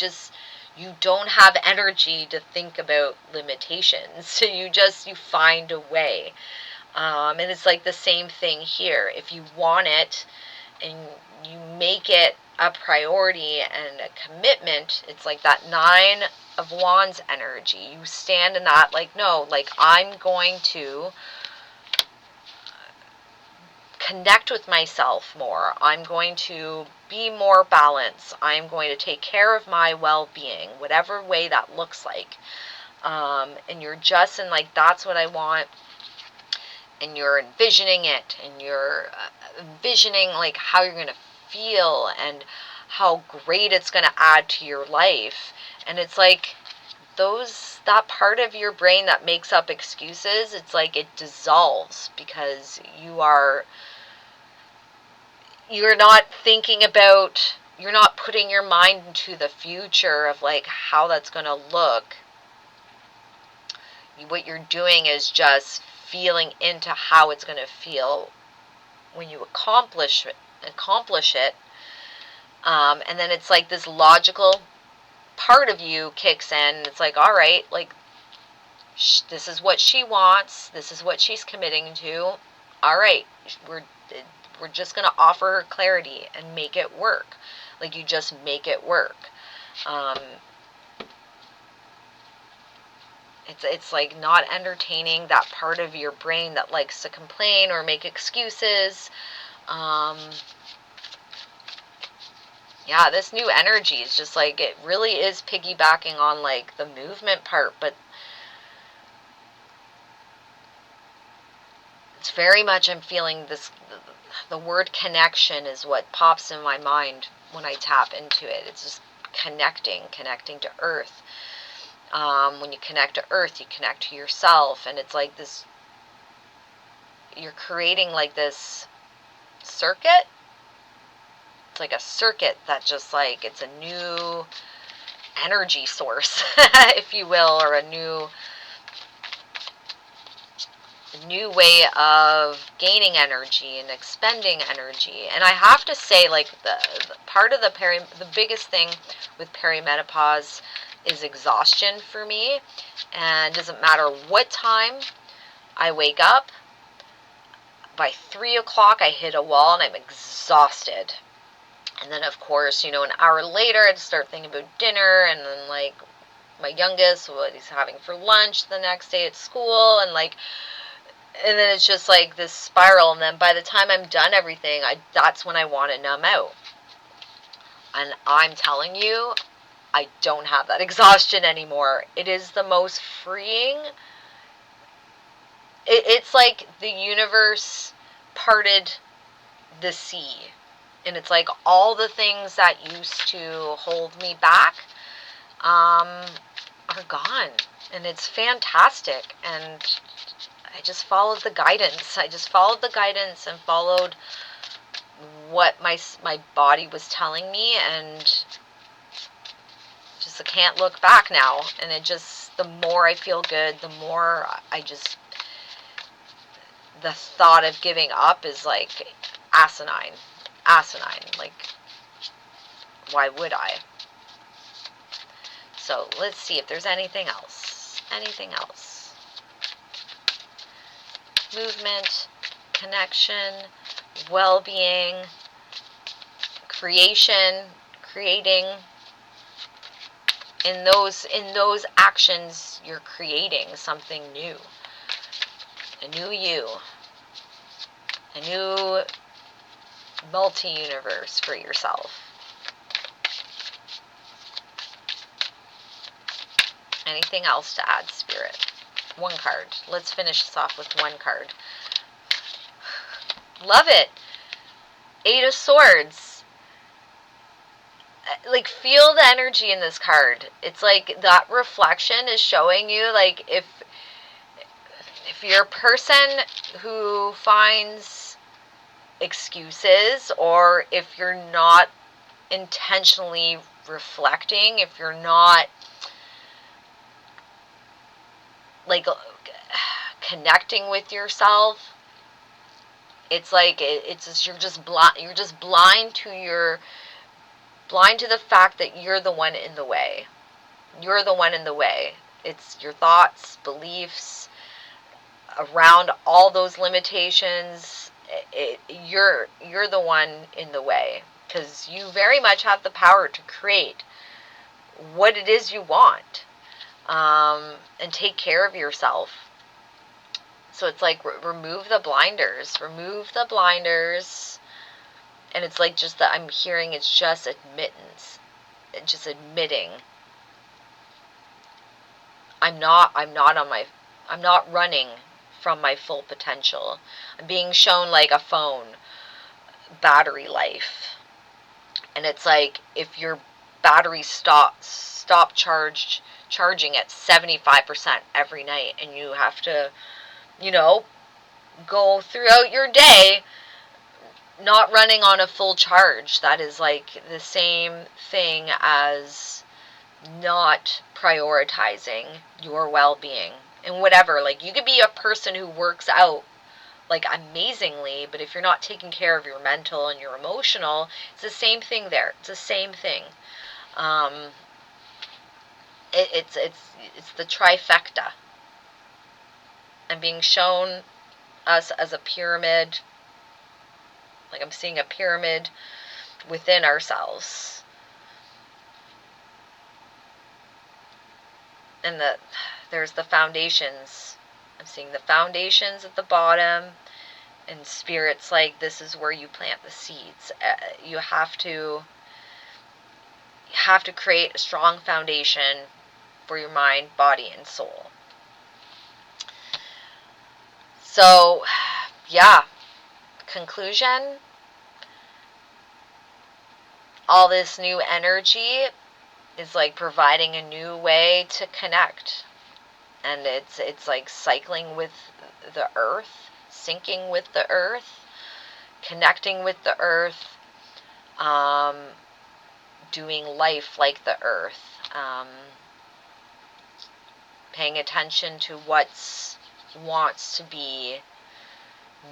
[SPEAKER 1] don't have energy to think about limitations. So you find a way. And it's like the same thing here. If you want it and you make it a priority and a commitment, it's like that 9 of Wands energy. You stand in that, like, no, like, I'm going to connect with myself more. I'm going to be more balanced. I'm going to take care of my well-being, whatever way that looks like. And you're just in, like, that's what I want. And you're envisioning it, and you're envisioning, like, how you're going to feel and how great it's going to add to your life. And it's like that part of your brain that makes up excuses, it's like it dissolves because you're not thinking about, you're not putting your mind into the future of like how that's going to look. What you're doing is just feeling into how it's going to feel when you accomplish it. And then it's like this logical part of you kicks in. It's like, all right, like, this is what she wants. This is what she's committing to. All right, we're just going to offer her clarity and make it work. Like, you just make it work. Um, it's like not entertaining that part of your brain that likes to complain or make excuses. Yeah, this new energy is just like, it really is piggybacking on like the movement part, but it's very much, I'm feeling this, the word connection is what pops in my mind when I tap into it. It's just connecting to earth. When you connect to earth, you connect to yourself, and it's like this, you're creating like this circuit. It's like a circuit that just like, it's a new energy source, if you will, or a new way of gaining energy and expending energy. And I have to say, like, the part of the biggest thing with perimenopause is exhaustion for me. And it doesn't matter what time I wake up, by 3 o'clock I hit a wall and I'm exhausted. And then, of course, an hour later I'd start thinking about dinner, and then like my youngest, what he's having for lunch the next day at school, and then it's just like this spiral. And then by the time I'm done everything, that's when I want to numb out. And I'm telling you, I don't have that exhaustion anymore. It is the most freeing. It's like the universe parted the sea. And it's like all the things that used to hold me back are gone. And it's fantastic. And I just followed the guidance. And followed what my body was telling me, and just I can't look back now. And it just, the more I feel good, the more the thought of giving up is like asinine. Like, why would I? So let's see if there's anything else. Movement, connection, well-being, creating. In those actions, you're creating something new. A new you. A new multi-universe for yourself. Anything else to add, Spirit? One card. Let's finish this off with one card. Love it. 8 of Swords. Like, feel the energy in this card. It's like that reflection is showing you, like, if you're a person who finds excuses, or if you're not intentionally reflecting, if you're not like connecting with yourself, it's like it's just, you're just blind to the fact that you're the one in the way. It's your thoughts, beliefs around all those limitations. You're the one in the way, because you very much have the power to create what it is you want, and take care of yourself. So it's like, remove the blinders. And it's like, just that I'm hearing, it's just admittance. It's just admitting I'm not running from my full potential. I'm being shown like a phone battery life. And it's like, if your battery stop charging at 75% every night, and you have to, go throughout your day not running on a full charge, that is like the same thing as not prioritizing your well-being. And whatever, like, you could be a person who works out like amazingly, but if you're not taking care of your mental and your emotional, it's the same thing there. It's the same thing. It's the trifecta. I'm being shown us as a pyramid. Like, I'm seeing a pyramid within ourselves. And there's the foundations. I'm seeing the foundations at the bottom, and Spirit's like, this is where you plant the seeds. You have to create a strong foundation for your mind, body, and soul. So, yeah, conclusion, all this new energy is like providing a new way to connect. And it's like cycling with the earth, syncing with the earth, connecting with the earth, doing life like the earth, paying attention to what wants to be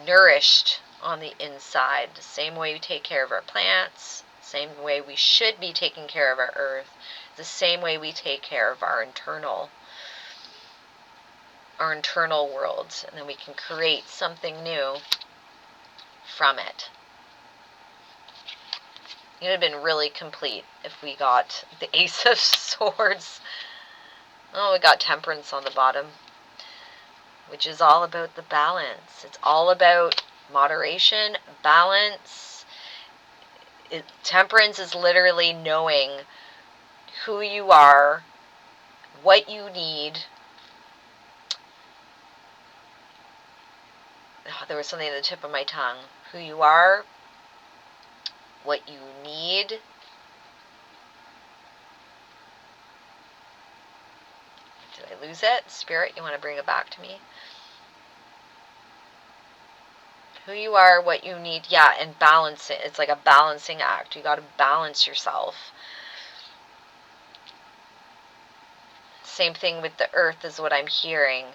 [SPEAKER 1] nourished on the inside. The same way we take care of our plants, same way we should be taking care of our earth, the same way we take care of our internal world, and then we can create something new from it. It would have been really complete if we got the Ace of Swords. Oh, we got Temperance on the bottom, which is all about the balance. It's all about moderation, balance. Temperance is literally knowing who you are, what you need. Oh, there was something at the tip of my tongue. Who you are, what you need. Did I lose it? Spirit, you want to bring it back to me? Who you are, what you need. Yeah, and balance it. It's like a balancing act. You got to balance yourself. Same thing with the earth is what I'm hearing.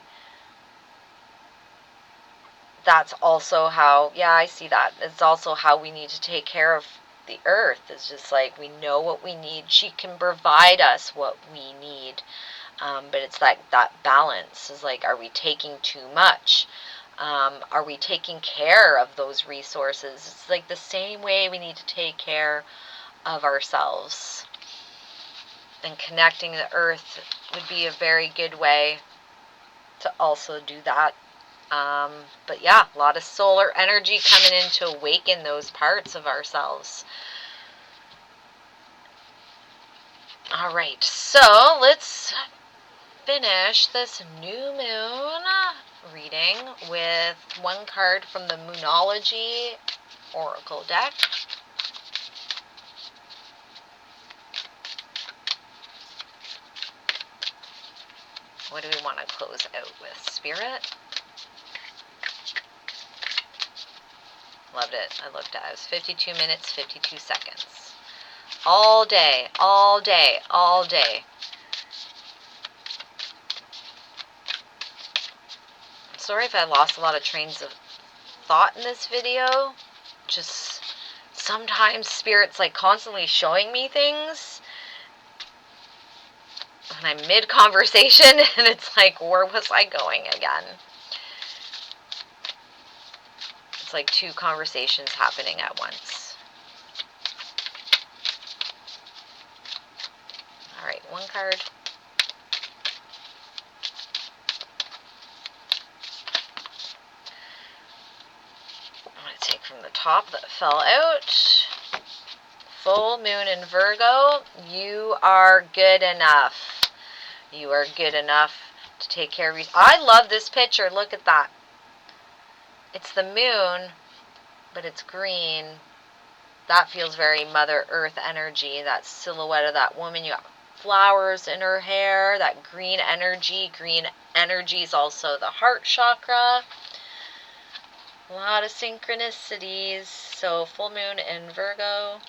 [SPEAKER 1] That's also how, yeah, I see that. It's also how we need to take care of the earth. It's just like we know what we need. She can provide us what we need. But it's like that balance is like, are we taking too much? Are we taking care of those resources? It's like the same way we need to take care of ourselves. And connecting the earth would be a very good way to also do that. But yeah, a lot of solar energy coming in to awaken those parts of ourselves. All right, so let's finish this new moon reading with one card from the Moonology Oracle deck. What do we want to close out with, Spirit? Loved it. I looked at it. It was 52 minutes, 52 seconds. All day, all day, all day. I'm sorry if I lost a lot of trains of thought in this video. Just sometimes Spirit's like constantly showing me things. And I'm mid-conversation, and it's like, where was I going again? It's like two conversations happening at once. Alright, one card. I'm going to take from the top that fell out. Full moon in Virgo. You are good enough. You are good enough to take care of you. I love this picture. Look at that. It's the moon, but it's green. That feels very Mother Earth energy. That silhouette of that woman. You got flowers in her hair. That green energy. Green energy is also the heart chakra. A lot of synchronicities. So full moon in Virgo.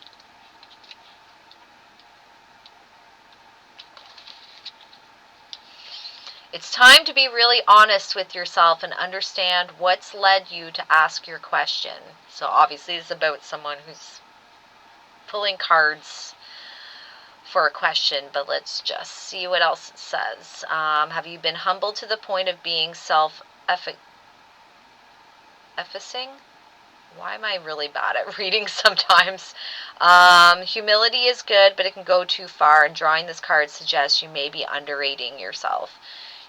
[SPEAKER 1] It's time to be really honest with yourself and understand what's led you to ask your question. So obviously it's about someone who's pulling cards for a question, but let's just see what else it says. Have you been humbled to the point of being self-effacing? Why am I really bad at reading sometimes? Humility is good, but it can go too far, and drawing this card suggests you may be underrating yourself.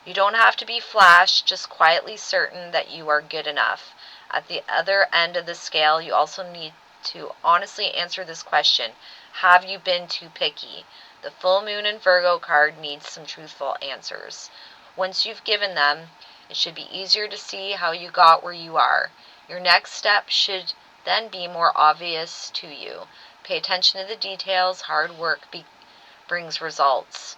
[SPEAKER 1] You don't have to be flash, just quietly certain that you are good enough. At the other end of the scale, you also need to honestly answer this question. Have you been too picky? The full moon and Virgo card needs some truthful answers. Once you've given them, it should be easier to see how you got where you are. Your next step should then be more obvious to you. Pay attention to the details. Hard work brings results.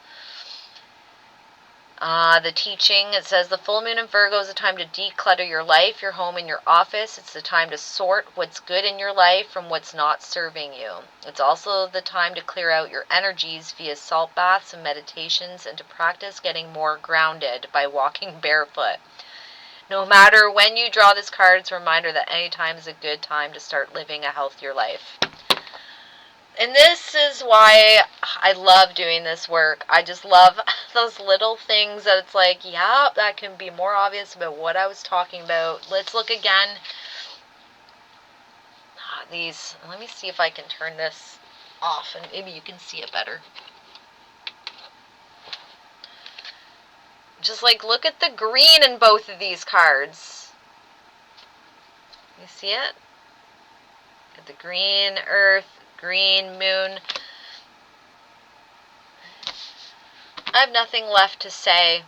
[SPEAKER 1] The teaching, it says the full moon in Virgo is a time to declutter your life, your home, and your office. It's the time to sort what's good in your life from what's not serving you. It's also the time to clear out your energies via salt baths and meditations, and to practice getting more grounded by walking barefoot. No matter when you draw this card, it's a reminder that any time is a good time to start living a healthier life. And this is why I love doing this work. I just love those little things that it's like, yeah, that can be more obvious about what I was talking about. Let's look again. Let me see if I can turn this off and maybe you can see it better. Just like, look at the green in both of these cards. You see it? Got the green earth, green moon. I have nothing left to say,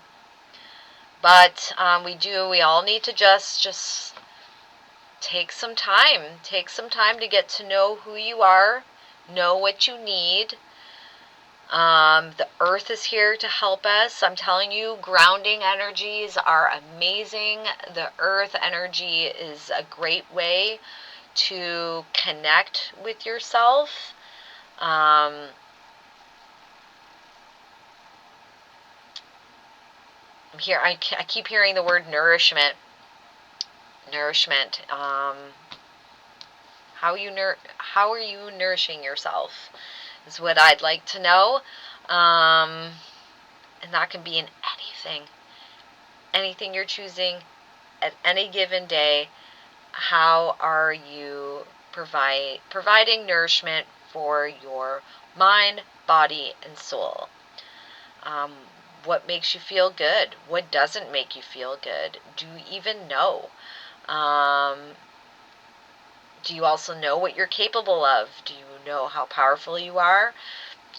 [SPEAKER 1] but we all need to just take some time to get to know who you are, know what you need. The earth is here to help us. I'm telling you, grounding energies are amazing. The earth energy is a great way to connect with yourself. I keep hearing the word nourishment. How are you nourishing yourself is what I'd like to know. And that can be in anything you're choosing at any given day. How are you providing nourishment for your mind, body, and soul? What makes you feel good? What doesn't make you feel good? Do you even know? Do you also know what you're capable of? Do you know how powerful you are?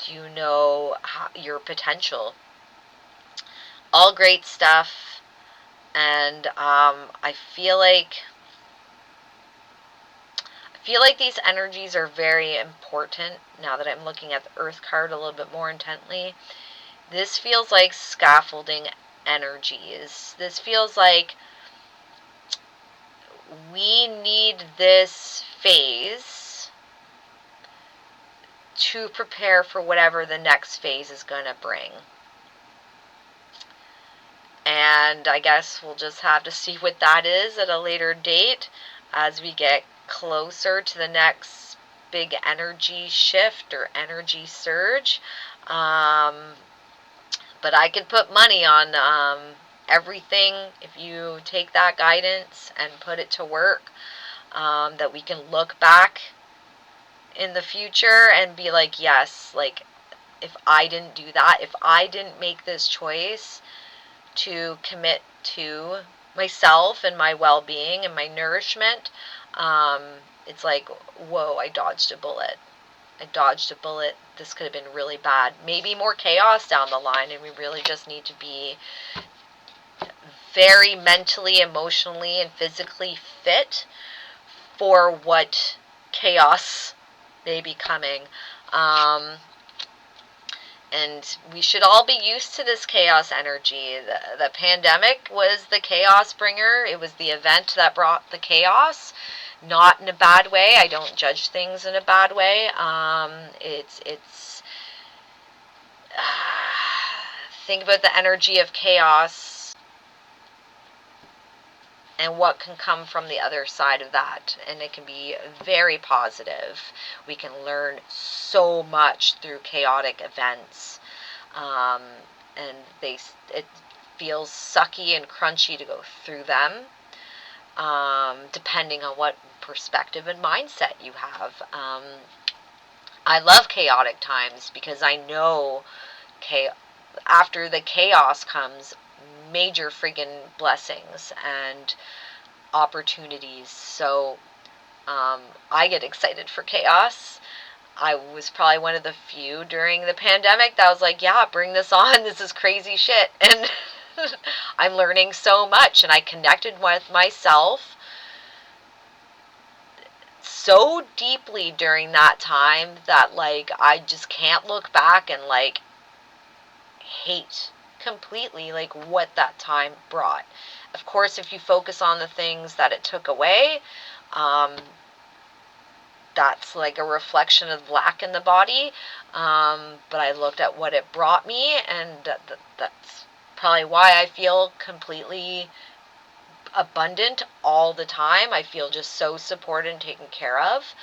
[SPEAKER 1] Do you know your potential? All great stuff. And I feel like these energies are very important now that I'm looking at the Earth card a little bit more intently. This feels like scaffolding energies. This feels like we need this phase to prepare for whatever the next phase is going to bring. And I guess we'll just have to see what that is at a later date as we get closer to the next big energy shift or energy surge. But I could put money on everything, if you take that guidance and put it to work, that we can look back in the future and be like, yes, like, if I didn't do that, if I didn't make this choice to commit to myself and my well-being and my nourishment, it's like, whoa, I dodged a bullet. This could have been really bad. Maybe more chaos down the line, and we really just need to be very mentally, emotionally, and physically fit for what chaos may be coming. And we should all be used to this chaos energy. The pandemic was the chaos bringer. It was the event that brought the chaos. Not in a bad way. I don't judge things in a bad way. Think about the energy of chaos and what can come from the other side of that. And it can be very positive. We can learn so much through chaotic events. And it feels sucky and crunchy to go through them. depending on what perspective and mindset you have. I love chaotic times because I know after the chaos comes major friggin' blessings and opportunities. So I get excited for chaos. I was probably one of the few during the pandemic that was like, yeah, bring this on. This is crazy shit. And I'm learning so much, and I connected with myself so deeply during that time that, like, I just can't look back and, like, hate completely, like, what that time brought. Of course, if you focus on the things that it took away, that's like a reflection of lack in the body. But I looked at what it brought me, and that's probably why I feel completely abundant all the time. I feel just so supported and taken care of.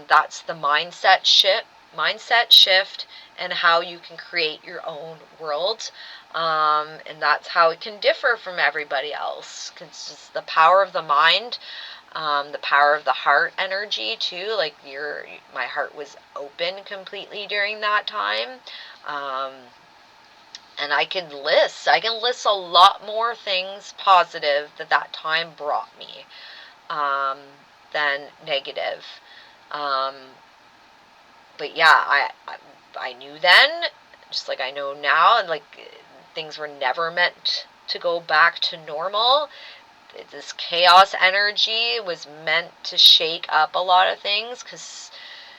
[SPEAKER 1] That's the mindset shift and how you can create your own world. And that's how it can differ from everybody else. It's just the power of the mind, the power of the heart energy too. Like my heart was open completely during that time. And I can list a lot more things positive that time brought me, than negative. But yeah, I knew then, just like I know now, and like things were never meant to go back to normal. This chaos energy was meant to shake up a lot of things, because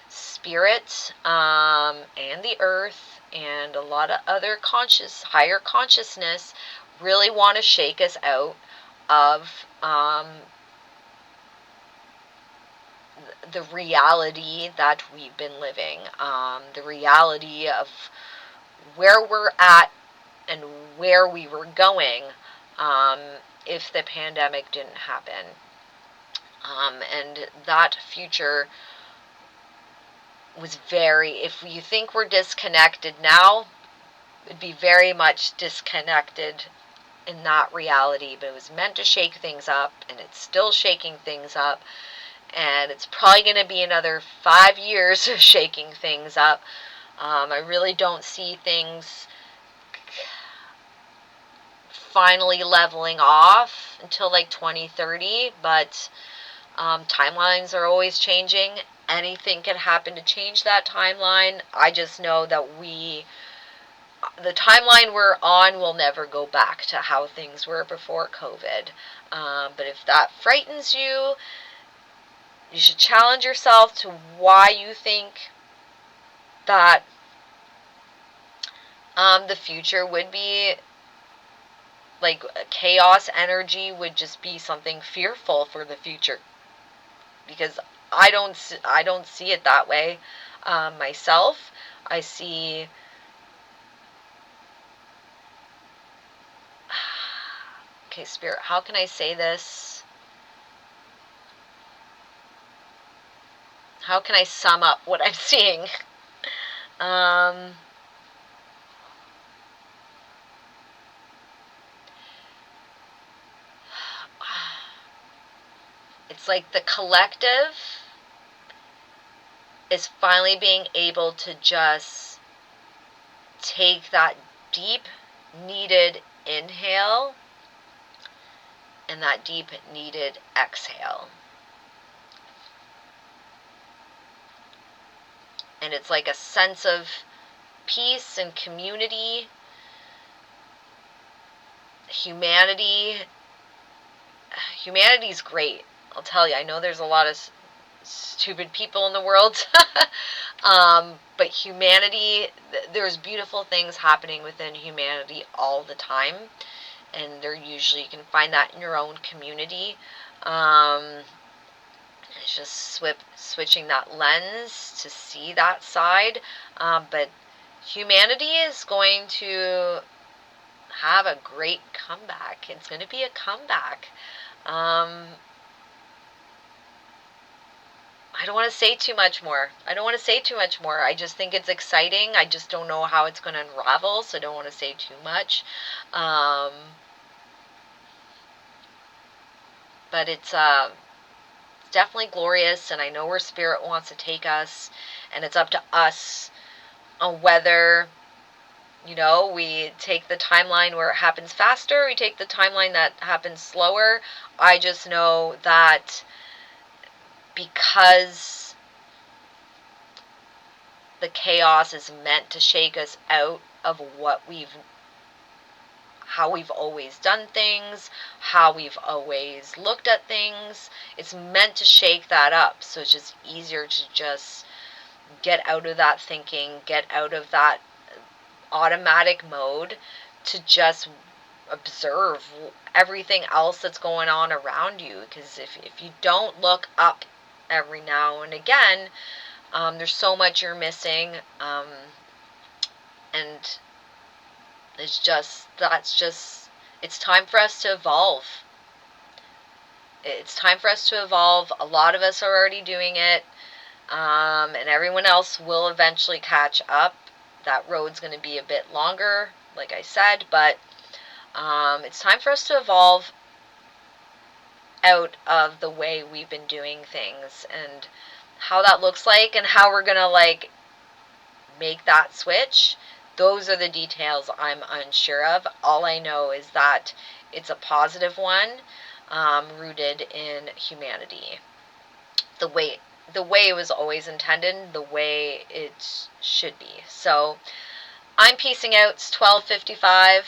[SPEAKER 1] spirit, and the earth and a lot of other higher consciousness really want to shake us out of the reality that we've been living, the reality of where we're at and where we were going, if the pandemic didn't happen. And that future was if you think we're disconnected now, it'd be very much disconnected in that reality, but it was meant to shake things up, and it's still shaking things up, and it's probably going to be another 5 years of shaking things up. I really don't see things finally leveling off until like 2030, but timelines are always changing. Anything can happen to change that timeline. I just know that the timeline we're on will never go back to how things were before COVID. But if that frightens you, you should challenge yourself to why you think that the future would be like chaos energy would just be something fearful for the future, because I don't see it that way. Myself, I see. Okay, Spirit, how can I say this? How can I sum up what I'm seeing? It's like the collective is finally being able to just take that deep needed inhale and that deep needed exhale. And it's like a sense of peace and community, humanity's great. I'll tell you, I know there's a lot of stupid people in the world, but humanity, there's beautiful things happening within humanity all the time, and they're usually, you can find that in your own community. It's just switching that lens to see that side, but humanity is going to have a great comeback. It's going to be a comeback. I don't want to say too much more. I just think it's exciting. I just don't know how it's going to unravel, so I don't want to say too much. but it's definitely glorious, and I know where Spirit wants to take us, and it's up to us on whether, we take the timeline where it happens faster, we take the timeline that happens slower. I just know that because the chaos is meant to shake us out of how we've always done things, how we've always looked at things. It's meant to shake that up. So it's just easier to just get out of that thinking, get out of that automatic mode, to just observe everything else that's going on around you. Because if you don't look up every now and again, there's so much you're missing, and it's time for us to evolve. It's time for us to evolve. A lot of us are already doing it, and everyone else will eventually catch up. That road's going to be a bit longer, like I said, but it's time for us to evolve out of the way we've been doing things, and how that looks like and how we're going to make that switch. Those are the details I'm unsure of. All I know is that it's a positive one, rooted in humanity. The way it was always intended, the way it should be. So I'm peacing out. It's 12:55.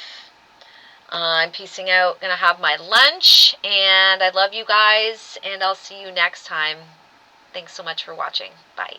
[SPEAKER 1] I'm peacing out. Gonna have my lunch, and I love you guys, and I'll see you next time. Thanks so much for watching. Bye.